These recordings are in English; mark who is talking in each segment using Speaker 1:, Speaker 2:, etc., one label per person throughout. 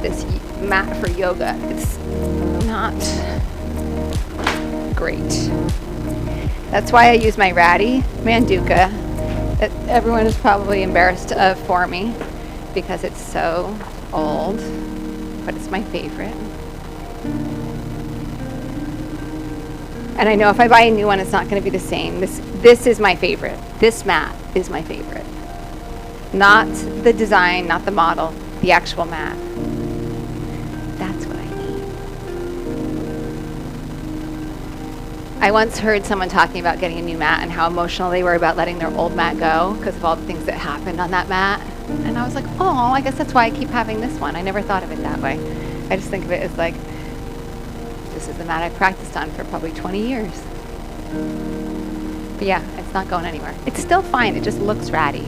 Speaker 1: this mat for yoga. It's not great. That's why I use my ratty Manduka that everyone is probably embarrassed of for me because it's so old, but it's my favorite. And I know if I buy a new one, it's not going to be the same. This is my favorite. This mat is my favorite. Not the design, not the model, the actual mat. That's what I need. I once heard someone talking about getting a new mat and how emotional they were about letting their old mat go because of all the things that happened on that mat. And I was like, oh, I guess that's why I keep having this one. I never thought of it that way. I just think of it as like, this is the mat I practiced on for probably 20 years. But yeah, it's not going anywhere. It's still fine. It just looks ratty.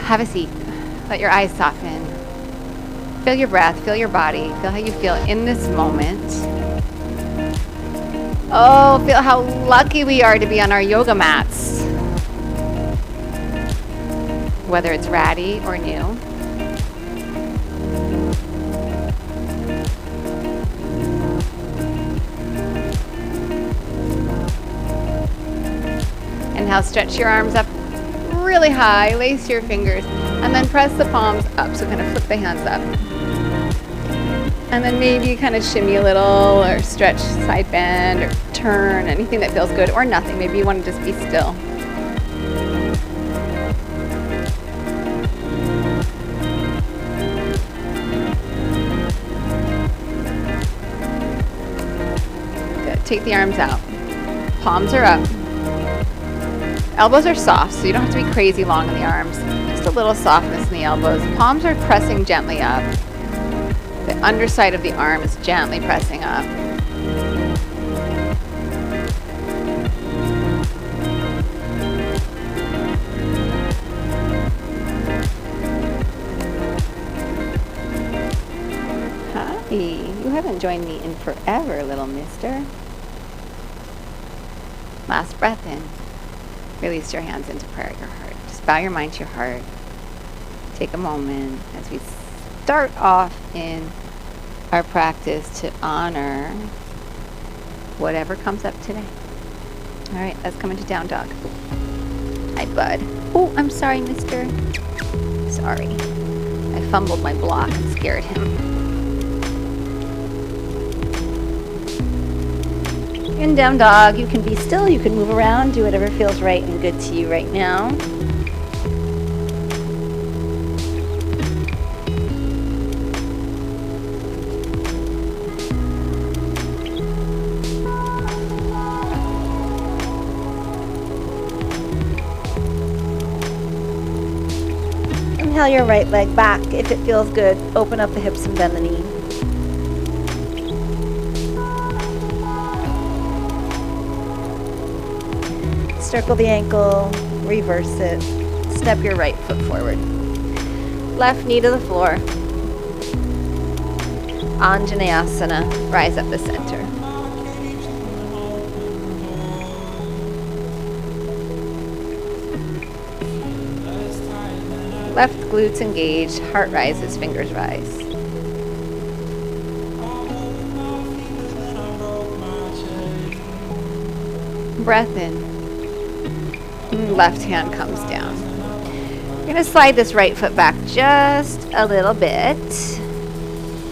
Speaker 1: Have a seat. Let your eyes soften. Feel your breath. Feel your body. Feel how you feel in this moment. Oh, feel how lucky we are to be on our yoga mats. Whether it's ratty or new. Inhale, stretch your arms up really high, lace your fingers, and then press the palms up. So kind of flip the hands up. And then maybe kind of shimmy a little or stretch, side bend or turn, anything that feels good or nothing. Maybe you want to just be still. Good. Take the arms out. Palms are up. Elbows are soft, so you don't have to be crazy long in the arms. Just a little softness in the elbows. Palms are pressing gently up. The underside of the arm is gently pressing up. Hi, you haven't joined me in forever, little mister. Last breath in. Release your hands into prayer, your heart. Just bow your mind to your heart. Take a moment as we start off in our practice to honor whatever comes up today. All right, let's come into down dog. Hi, bud. Oh, I'm sorry, mister. Sorry. I fumbled my block and scared him. In down dog, you can be still, you can move around, do whatever feels right and good to you right now. Inhale your right leg back. If it feels good, open up the hips and bend the knee. Circle the ankle, reverse it, step your right foot forward. Left knee to the floor. Anjaneyasana, rise up the center. Left glutes engaged, heart rises, fingers rise. Breath in. Left hand comes down. You're going to slide this right foot back just a little bit.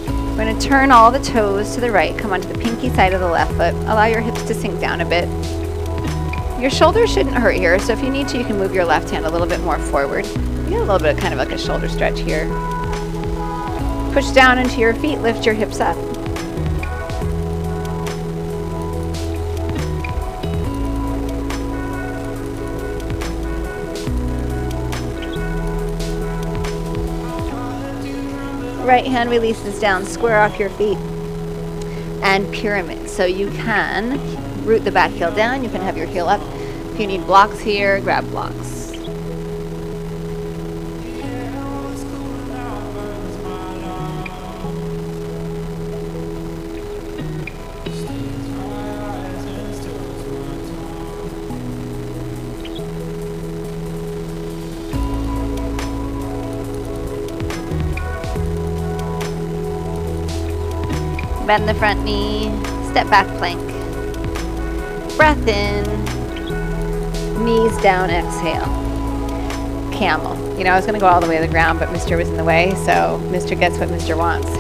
Speaker 1: We're going to turn all the toes to the right. Come onto the pinky side of the left foot. Allow your hips to sink down a bit. Your shoulders shouldn't hurt here, so if you need to, you can move your left hand a little bit more forward. You get a little bit of kind of like a shoulder stretch here. Push down into your feet, lift your hips up. Right hand releases down, square off your feet, and pyramid. So you can root the back heel down, you can have your heel up. If you need blocks here, grab blocks. Bend the front knee, step back plank. Breath in, knees down, exhale. Camel. You know, I was gonna go all the way to the ground, but Mr. was in the way, so Mr. gets what Mr. wants.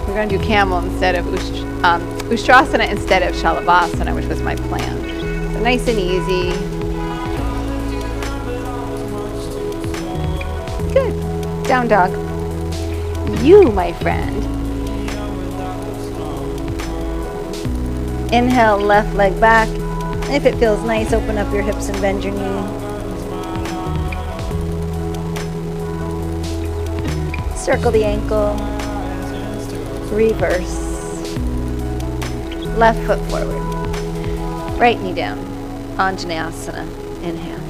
Speaker 1: We're gonna do camel instead of Ustrasana instead of Shavasana, which was my plan. So nice and easy. Good. Down dog. You, my friend. Inhale, left leg back. If it feels nice, open up your hips and bend your knee. Circle the ankle. Reverse. Left foot forward. Right knee down. Anjaneyasana. Inhale.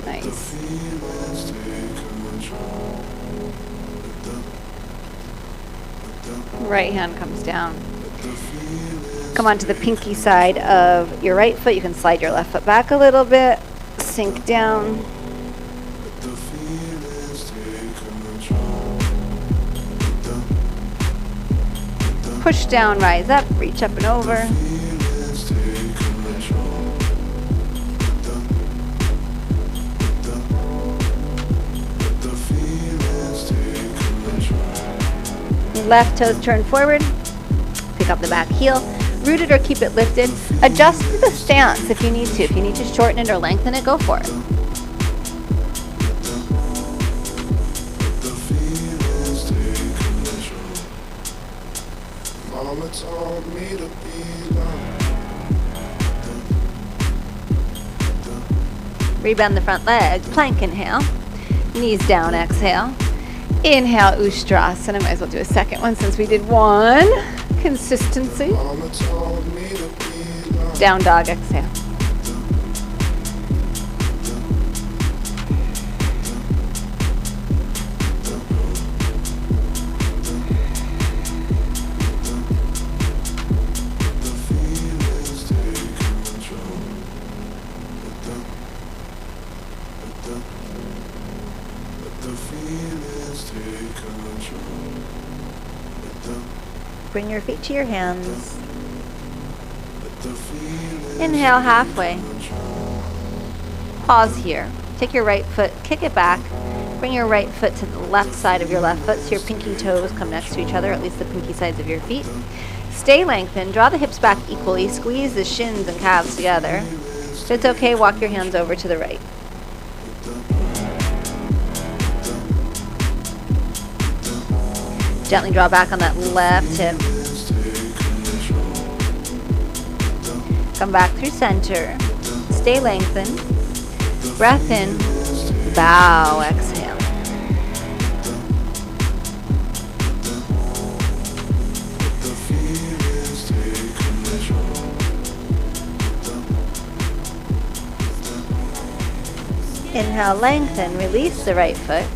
Speaker 1: Nice. Right hand comes down. Come onto the pinky side of your right foot. You can slide your left foot back a little bit. Sink down. Push down, rise up, reach up and over. Left toes turn forward. Pick up the back heel. Root it or keep it lifted. Adjust the stance if you need to. If you need to shorten it or lengthen it, go for it. Rebend the front leg. Plank inhale. Knees down, exhale. Inhale, Ustrasana. Might as well do a second one since we did one. Consistency. Down dog, exhale. Bring your feet to your hands. Inhale halfway. Pause here. Take your right foot, kick it back. Bring your right foot to the left side of your left foot so your pinky toes come next to each other, at least the pinky sides of your feet. Stay lengthened. Draw the hips back equally. Squeeze the shins and calves together. If it's okay, walk your hands over to the right. Gently draw back on that left hip. Come back through center. Stay lengthened. Breath in. Bow. Exhale. Inhale, lengthen. Release the right foot.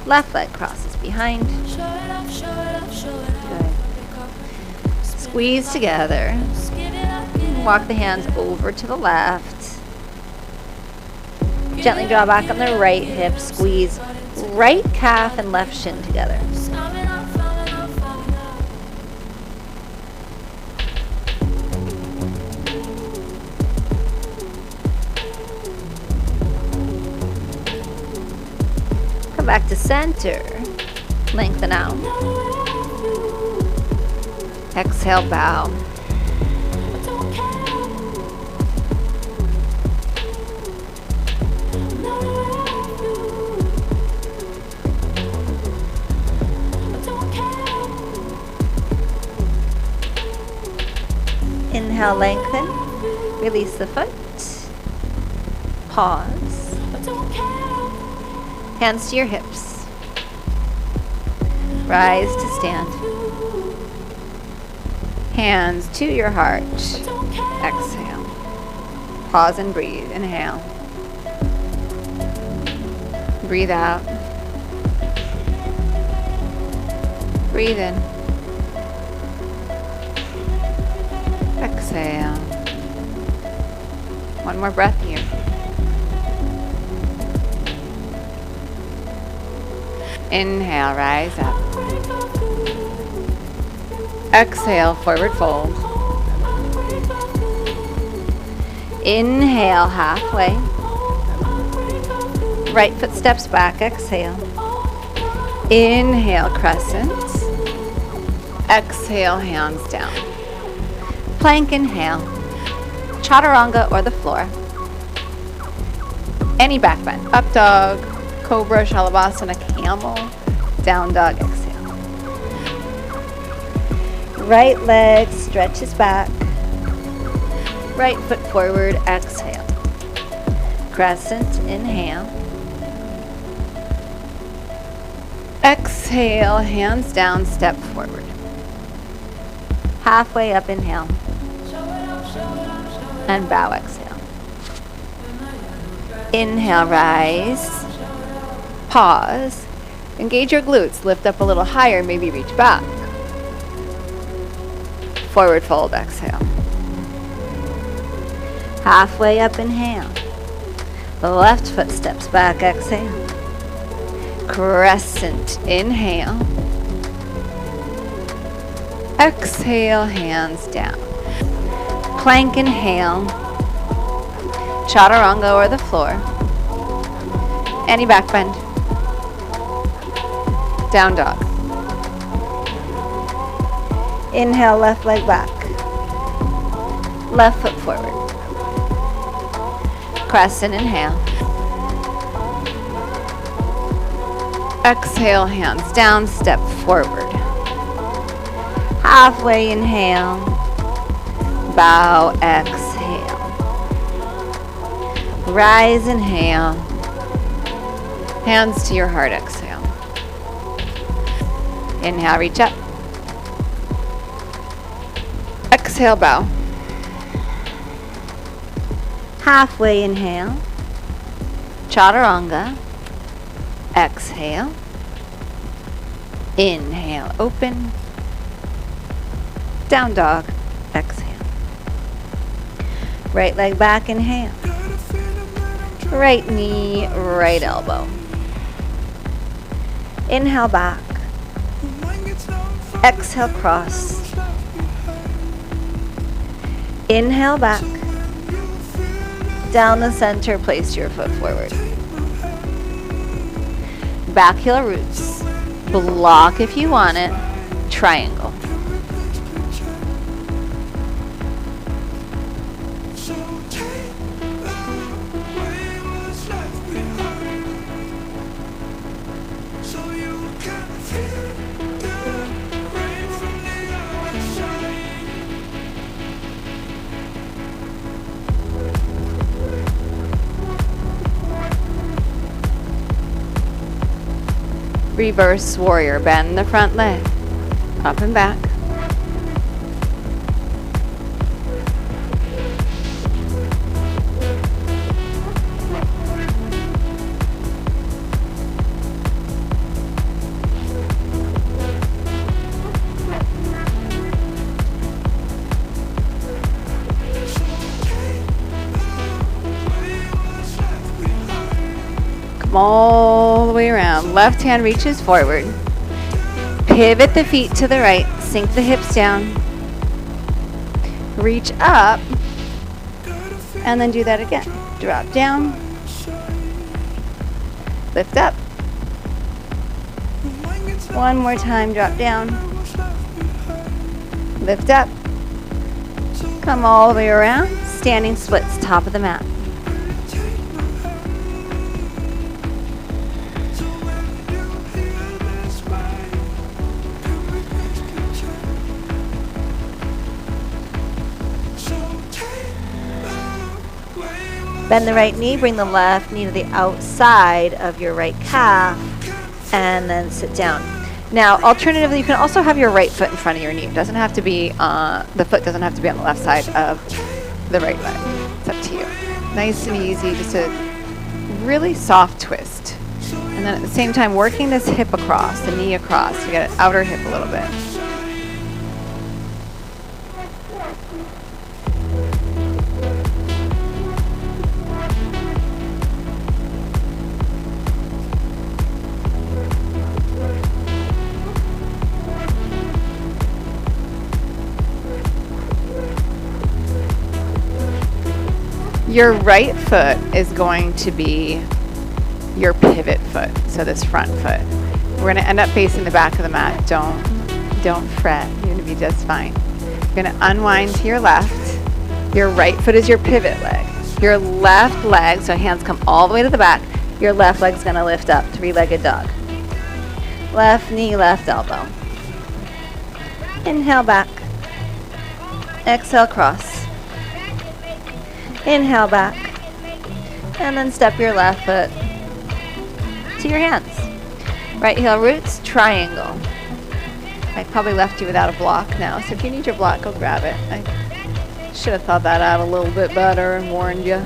Speaker 1: Left leg crosses behind. Good. Squeeze together. Walk the hands over to the left. Gently draw back on the right hip. Squeeze right calf and left shin together. Come back to center. Lengthen out. Exhale, bow. Inhale, lengthen. Release the foot. Pause. Hands to your hips. Rise to stand. Hands to your heart. Exhale. Pause and breathe. Inhale. Breathe out. Breathe in. Exhale. One more breath here. Inhale, rise up. Exhale, forward fold. Inhale, halfway. Right foot steps back, exhale. Inhale, crescent. Exhale, hands down. Plank, inhale. Chaturanga or the floor. Any back bend. Up dog, cobra, Shavasana, camel, down dog, exhale. Right leg stretches back. Right foot forward, exhale. Crescent, inhale. Exhale, hands down, step forward. Halfway up, inhale. And bow, exhale. Inhale, rise. Pause. Engage your glutes. Lift up a little higher, maybe reach back. Forward fold, exhale. Halfway up, inhale. The left foot steps back, exhale. Crescent, inhale. Exhale, hands down. Plank, inhale. Chaturanga or the floor. Any back bend. Down dog. Inhale, left leg back. Left foot forward. Crescent, inhale. Exhale, hands down, step forward. Halfway, inhale. Bow, exhale. Rise, inhale. Hands to your heart, exhale. Inhale, reach up. Exhale, bow. Halfway, inhale. Chaturanga. Exhale. Inhale, open. Down dog. Exhale. Right leg back, inhale. Right knee, right elbow. Inhale, back. Exhale, cross. Inhale, back. Down the center, place your foot forward. Back heel roots. Block if you want it. Triangle. Reverse warrior. Bend the front leg. Up and back. All the way around. Left hand reaches forward. Pivot the feet to the right. Sink the hips down. Reach up. And then do that again. Drop down. Lift up. One more time. Drop down. Lift up. Come all the way around. Standing splits, top of the mat. Bend the right knee, bring the left knee to the outside of your right calf, and then sit down. Now, alternatively, you can also have your right foot in front of your knee. It doesn't have to be, the foot doesn't have to be on the left side of the right leg. It's up to you. Nice and easy, just a really soft twist. And then at the same time, working this hip across, the knee across, to get an outer hip a little bit. Your right foot is going to be your pivot foot, so this front foot. We're going to end up facing the back of the mat. Don't fret. You're going to be just fine. You're going to unwind to your left. Your right foot is your pivot leg. Your left leg, so hands come all the way to the back. Your left leg's going to lift up, three-legged dog. Left knee, left elbow. Inhale back. Exhale, cross. Inhale back. And then step your left foot to your hands. Right heel roots, triangle. I probably left you without a block now, so if you need your block, go grab it. I should have thought that out a little bit better and warned you.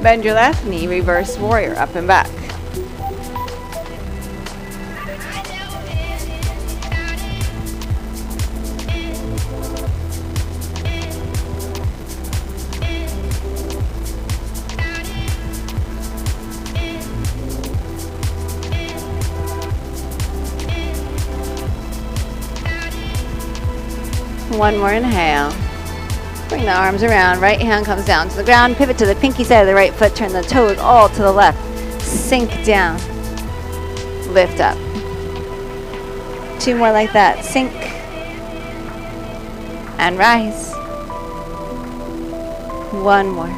Speaker 1: Bend your left knee, reverse warrior, up and back. One more inhale. Bring the arms around, right hand comes down to the ground, pivot to the pinky side of the right foot, turn the toes all to the left, sink down, lift up. Two more like that, sink, and rise. One more.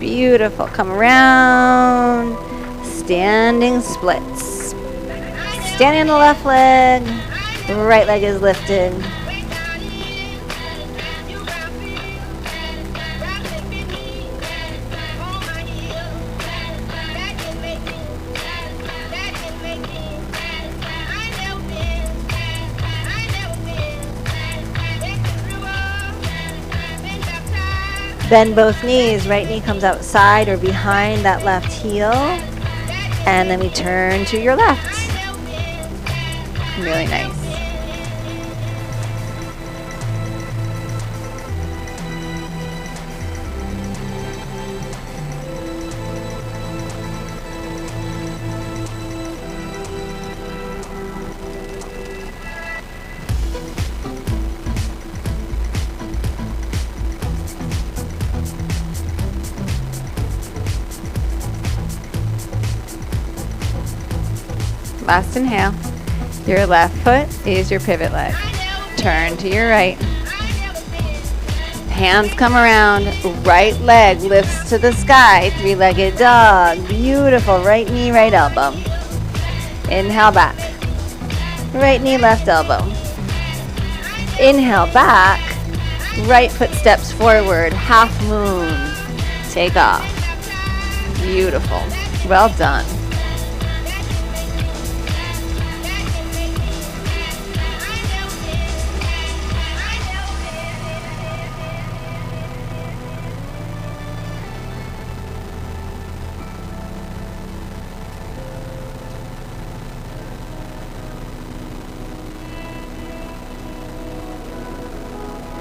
Speaker 1: Beautiful, come around, standing splits. Standing on the left leg, right leg is lifted. Bend both knees, right knee comes outside or behind that left heel. And then we turn to your left. Really nice. Last inhale. Your left foot is your pivot leg. Turn to your right. Hands come around. Right leg lifts to the sky. Three-legged dog. Beautiful. Right knee, right elbow. Inhale back. Right knee, left elbow. Inhale back. Right foot steps forward. Half moon. Take off. Beautiful. Well done.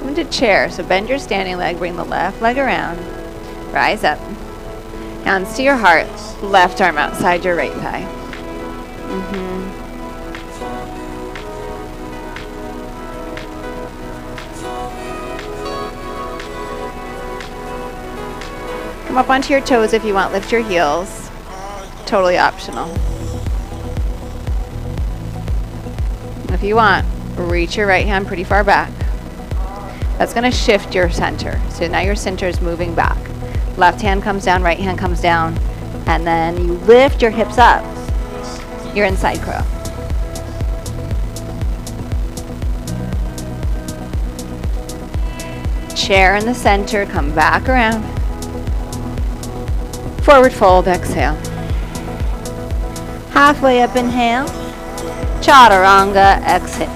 Speaker 1: Into chair, so bend your standing leg, bring the left leg around, rise up, hands to your heart, left arm outside your right thigh. Come up onto your toes if you want, lift your heels, totally optional. If you want, reach your right hand pretty far back. That's going to shift your center. So now your center is moving back. Left hand comes down, right hand comes down, and then you lift your hips up. You're in side crow. Chair in the center, come back around. Forward fold, exhale. Halfway up, inhale. Chaturanga, exhale.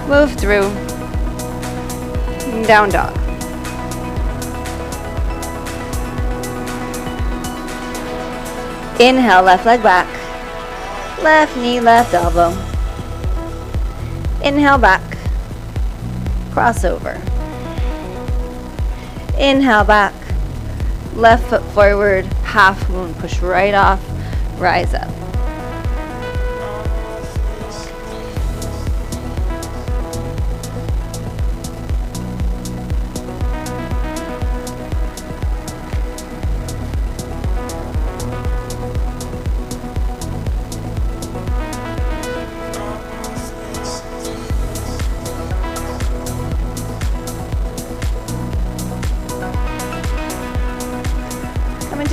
Speaker 1: Move through. Down dog. Inhale, left leg back. Left knee, left elbow. Inhale back. Crossover. Inhale back. Left foot forward, half moon. Push right off, rise up.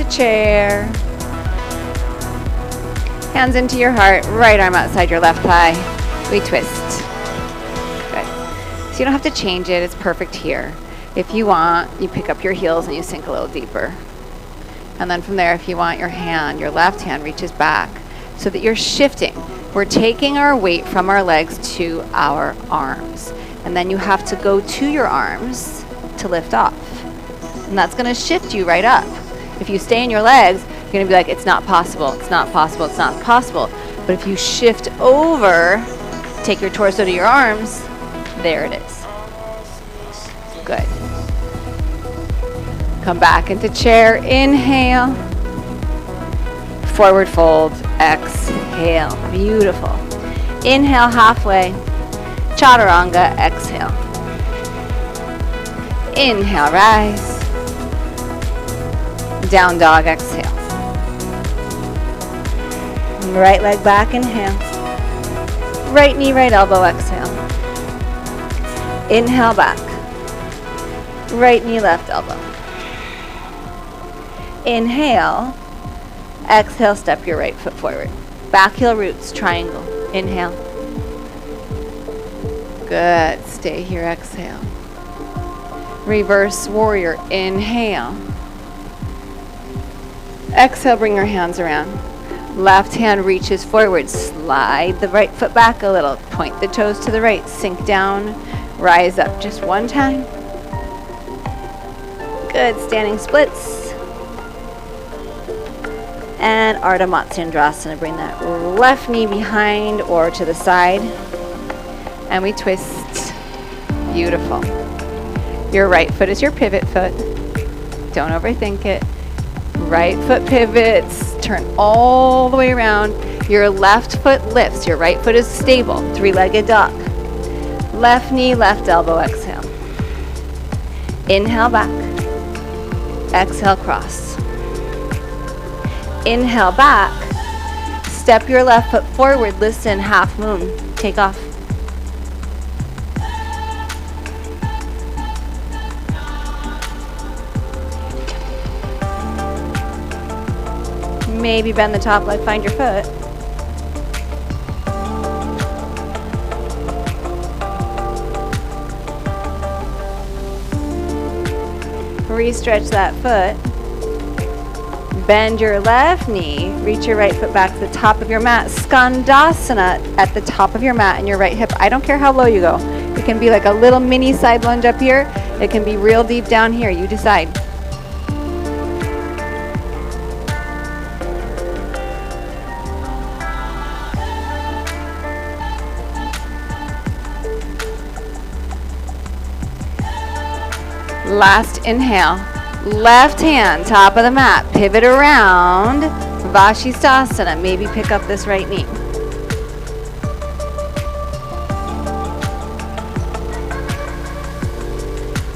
Speaker 1: Chair. Hands into your heart, right arm outside your left thigh. We twist. Good. So you don't have to change it, it's perfect here. If you want, you pick up your heels and you sink a little deeper. And then from there, if you want, your left hand reaches back so that you're shifting. We're taking our weight from our legs to our arms. And then you have to go to your arms to lift off. And that's going to shift you right up. If you stay in your legs, you're going to be like, it's not possible, it's not possible, it's not possible. But if you shift over, take your torso to your arms, there it is. Good. Come back into chair, inhale. Forward fold, exhale. Beautiful. Inhale halfway, chaturanga, exhale. Inhale, rise. Down dog, exhale. Right leg back, inhale. Right knee, right elbow, exhale. Inhale back. Right knee, left elbow. Inhale. Exhale, step your right foot forward. Back heel roots, triangle. Inhale. Good. Stay here, exhale. Reverse warrior, inhale. Exhale, bring your hands around. Left hand reaches forward. Slide the right foot back a little. Point the toes to the right. Sink down. Rise up. Just one time. Good. Standing splits. And Ardha Matsyendrasana. Bring that left knee behind or to the side. And we twist. Beautiful. Your right foot is your pivot foot. Don't overthink it. Right foot pivots, turn all the way around. Your left foot lifts, your right foot is stable, three-legged dog. Left knee, left elbow, exhale. Inhale back, exhale cross. Inhale back, step your left foot forward, listen, half moon, take off. Maybe bend the top leg, find your foot. Re-stretch that foot. Bend your left knee, reach your right foot back to the top of your mat. Skandasana at the top of your mat and your right hip. I don't care how low you go. It can be like a little mini side lunge up here. It can be real deep down here. You decide. Last inhale, left hand, top of the mat, pivot around, Vashisthasana. Maybe pick up this right knee.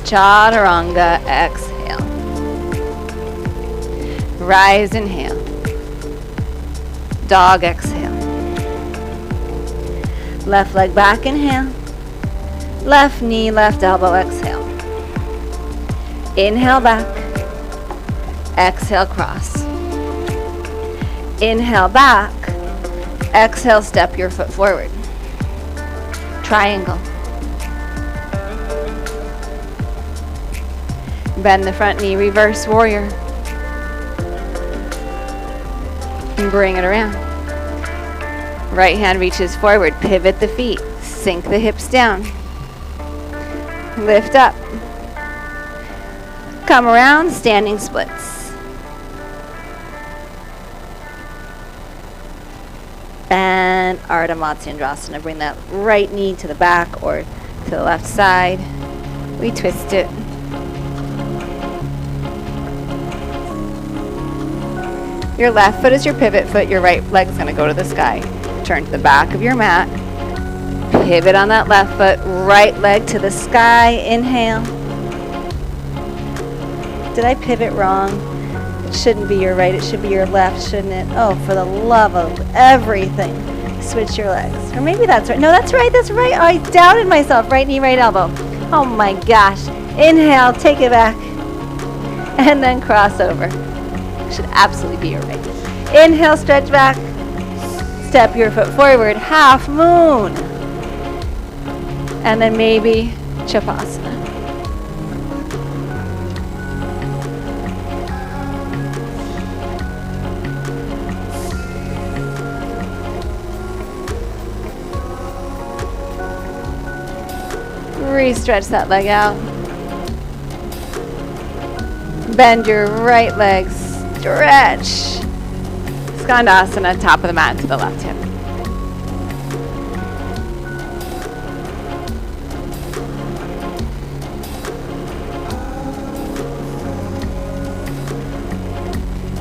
Speaker 1: Chaturanga, exhale. Rise, inhale. Dog, exhale. Left leg back, inhale. Left knee, left elbow, exhale. Inhale back, exhale cross. Inhale back, exhale step your foot forward. Triangle. Bend the front knee, reverse warrior. And bring it around. Right hand reaches forward, pivot the feet, sink the hips down. Lift up. Come around, standing splits. And Ardha Matsyendrasana. Bring that right knee to the back or to the left side. We twist it. Your left foot is your pivot foot. Your right leg is going to go to the sky. Turn to the back of your mat. Pivot on that left foot. Right leg to the sky. Inhale. Did I pivot wrong? It shouldn't be your right. It should be your left, shouldn't it? Oh, for the love of everything. Switch your legs. Or maybe that's right. No, that's right. That's right. Oh, I doubted myself. Right knee, right elbow. Oh my gosh. Inhale. Take it back. And then cross over. Should absolutely be your right. Inhale, stretch back. Step your foot forward, half moon. And then maybe Shavasana. Re-stretch that leg out. Bend your right leg. Stretch. Skandasana, top of the mat to the left hip.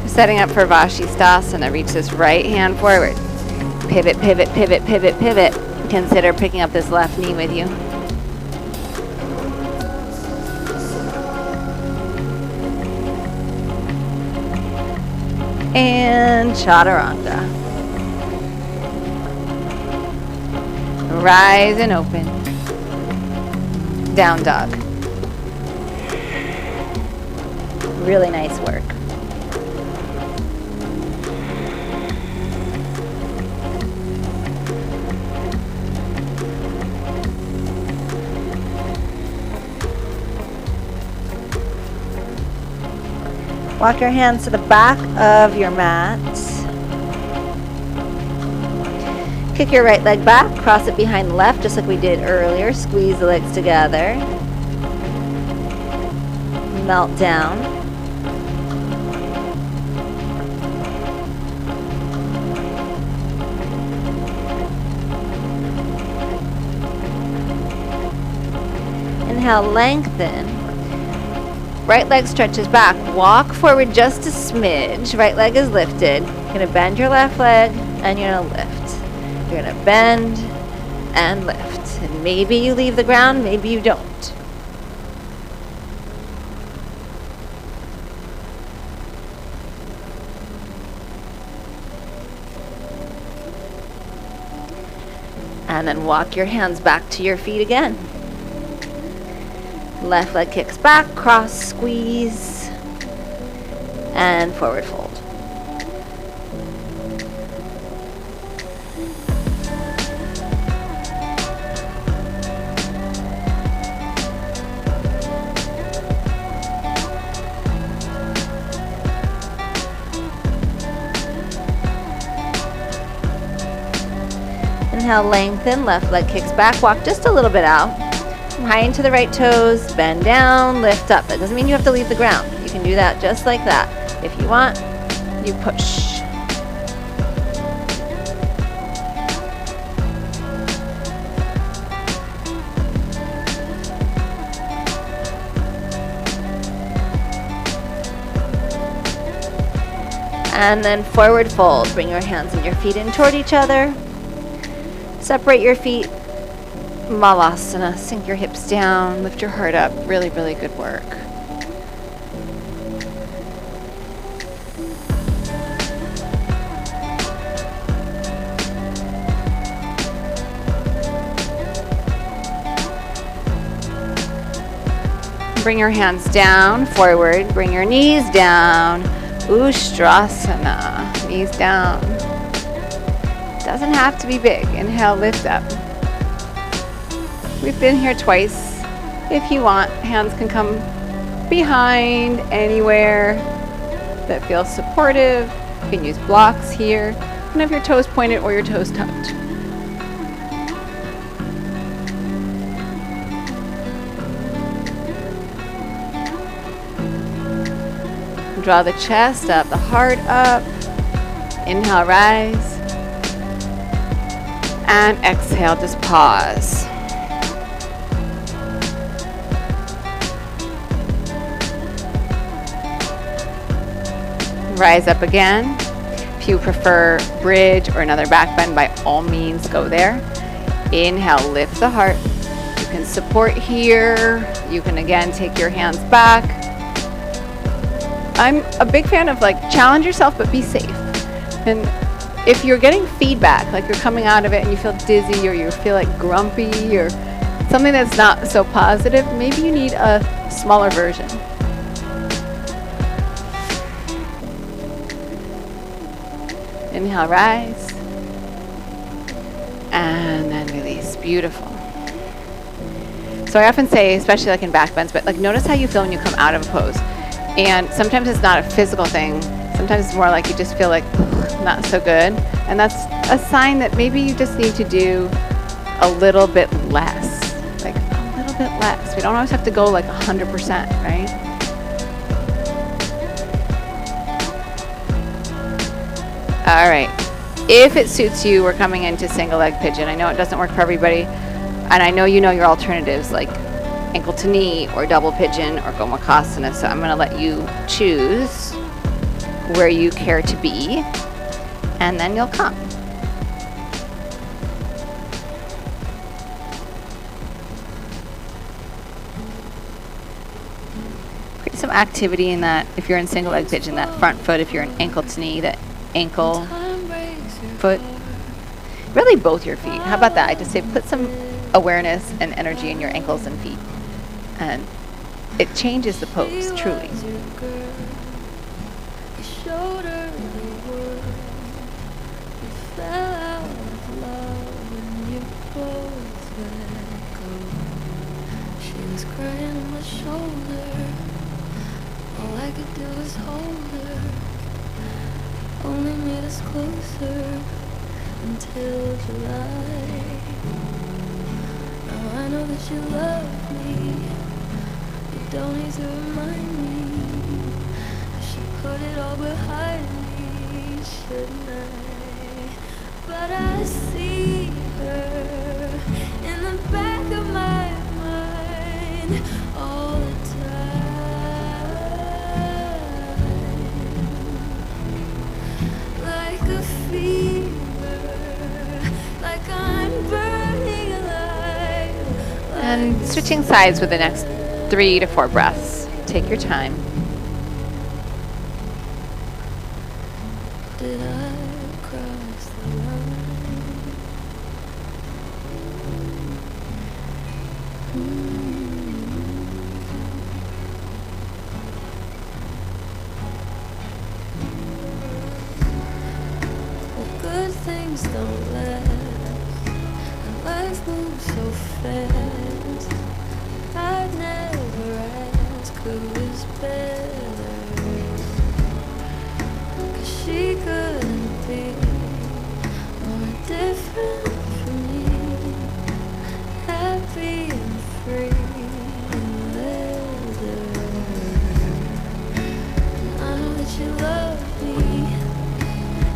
Speaker 1: Setting up for Vashisthasana. Reach this right hand forward. Pivot, pivot, pivot, pivot, pivot. Consider picking up this left knee with you. And Chaturanga. Rise and open. Down dog. Really nice work. Walk your hands to the back of your mat. Kick your right leg back, cross it behind the left, just like we did earlier. Squeeze the legs together. Melt down. Inhale, lengthen. Right leg stretches back. Walk forward just a smidge. Right leg is lifted. You're going to bend your left leg and you're going to lift. You're going to bend and lift. And maybe you leave the ground, maybe you don't. And then walk your hands back to your feet again. Left leg kicks back, cross, squeeze, and forward fold. Inhale, lengthen, left leg kicks back, walk just a little bit out. High into the right toes, bend down, lift up. That doesn't mean you have to leave the ground. You can do that just like that. If you want, you push. And then forward fold. Bring your hands and your feet in toward each other. Separate your feet. Malasana, sink your hips down, lift your heart up. Really, really good work. Bring your hands down, forward. Bring your knees down. Ustrasana, knees down. Doesn't have to be big. Inhale, lift up. We've been here twice. If you want, hands can come behind anywhere that feels supportive. You can use blocks here. You can have your toes pointed or your toes tucked. Draw the chest up, the heart up. Inhale, rise. And exhale, just pause. Rise up again. If you prefer bridge or another back bend, by all means go there. Inhale, lift the heart. You can support here. You can again take your hands back. I'm a big fan of like challenge yourself but be safe. And if you're getting feedback, like you're coming out of it and you feel dizzy or you feel like grumpy or something that's not so positive, maybe you need a smaller version. Inhale, rise. And then release. Beautiful. So I often say, especially like in back bends, but like notice how you feel when you come out of a pose. And sometimes it's not a physical thing. Sometimes it's more like you just feel like not so good. And that's a sign that maybe you just need to do a little bit less. Like a little bit less. We don't always have to go like 100%, right? All right. If it suits you, we're coming into single leg pigeon. I know it doesn't work for everybody. And I know you know your alternatives like ankle to knee or double pigeon or gomukhasana. So I'm going to let you choose where you care to be, and then you'll come. Create some activity in that if you're in single leg pigeon, that front foot. If you're in ankle to knee, that ankle foot. Really both your feet. How about that? I just say put some awareness and energy in your ankles and feet. And it changes the pose, truly.
Speaker 2: She was crying on my shoulder. All I could do was hold her. Only made us closer until July. Now I know that you love me. You don't need to remind me. I should put it all behind me, shouldn't I? But I see her in the back of my mind all the time, like a fever, like I'm burning alive.
Speaker 1: And switching sides with the next 3 to 4 breaths. Take your time.
Speaker 2: Did I cross the line? Well, good things don't last, and life moves so fast. I'd never ask who is better, 'cause she couldn't be more different from me. Happy and free in leather. And I know that you love me.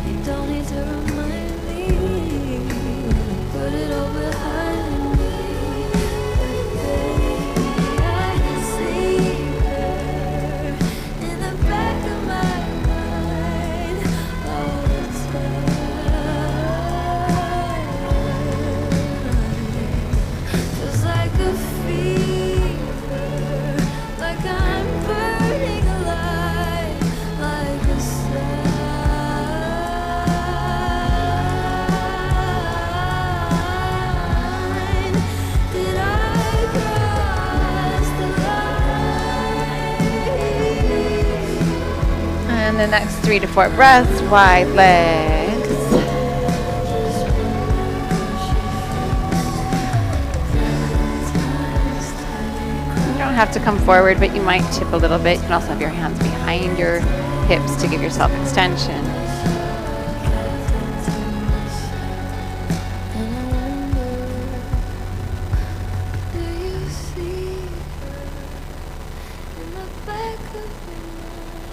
Speaker 2: You don't need to remind me. Put it all behind me. I can see her in the back of my mind all the time. Feels like a fever, like I'm burning alive, like a sign. Did I cross the line?
Speaker 1: And the next 3 to 4 breaths, wide legs. You don't have to come forward, but you might tip a little bit. You can also have your hands behind your hips to give yourself extension.
Speaker 2: And I wonder, do you see her in the back of your mind?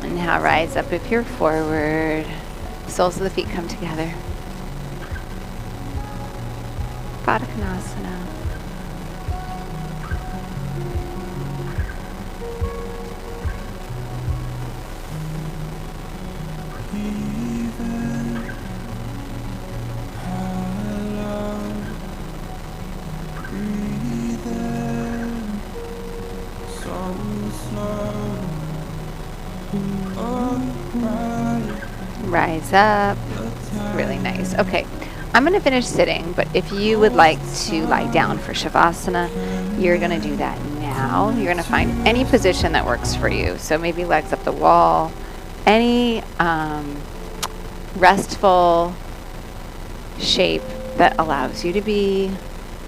Speaker 1: And now rise up if you're forward. Soles of the feet come together. Baddha Konasana. Rise up. Really nice. Okay, I'm going to finish sitting, but if you would like to lie down for Shavasana, you're going to do that now. You're going to find any position that works for you. So maybe legs up the wall, any restful shape that allows you to be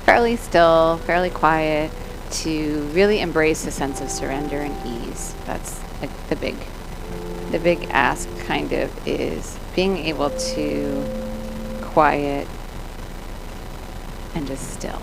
Speaker 1: fairly still, fairly quiet, to really embrace a sense of surrender and ease. That's like the big ask kind of is being able to quiet and just still.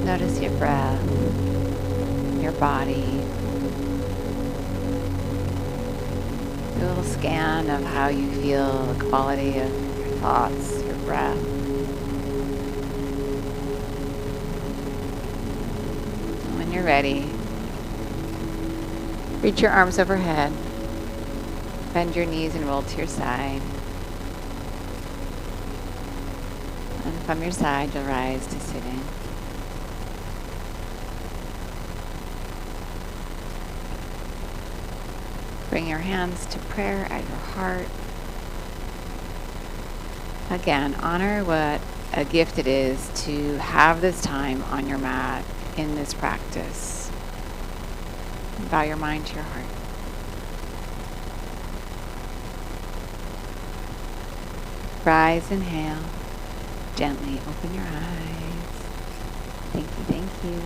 Speaker 1: Notice your breath, your body. Do a little scan of how you feel, the quality of your thoughts, your breath. When you're ready, reach your arms overhead. Bend your knees and roll to your side. And from your side, you'll rise to sitting. Bring your hands to prayer at your heart. Again, honor what a gift it is to have this time on your mat in this practice. Bow your mind to your heart. Rise, inhale. Gently open your eyes. Thank you, thank you.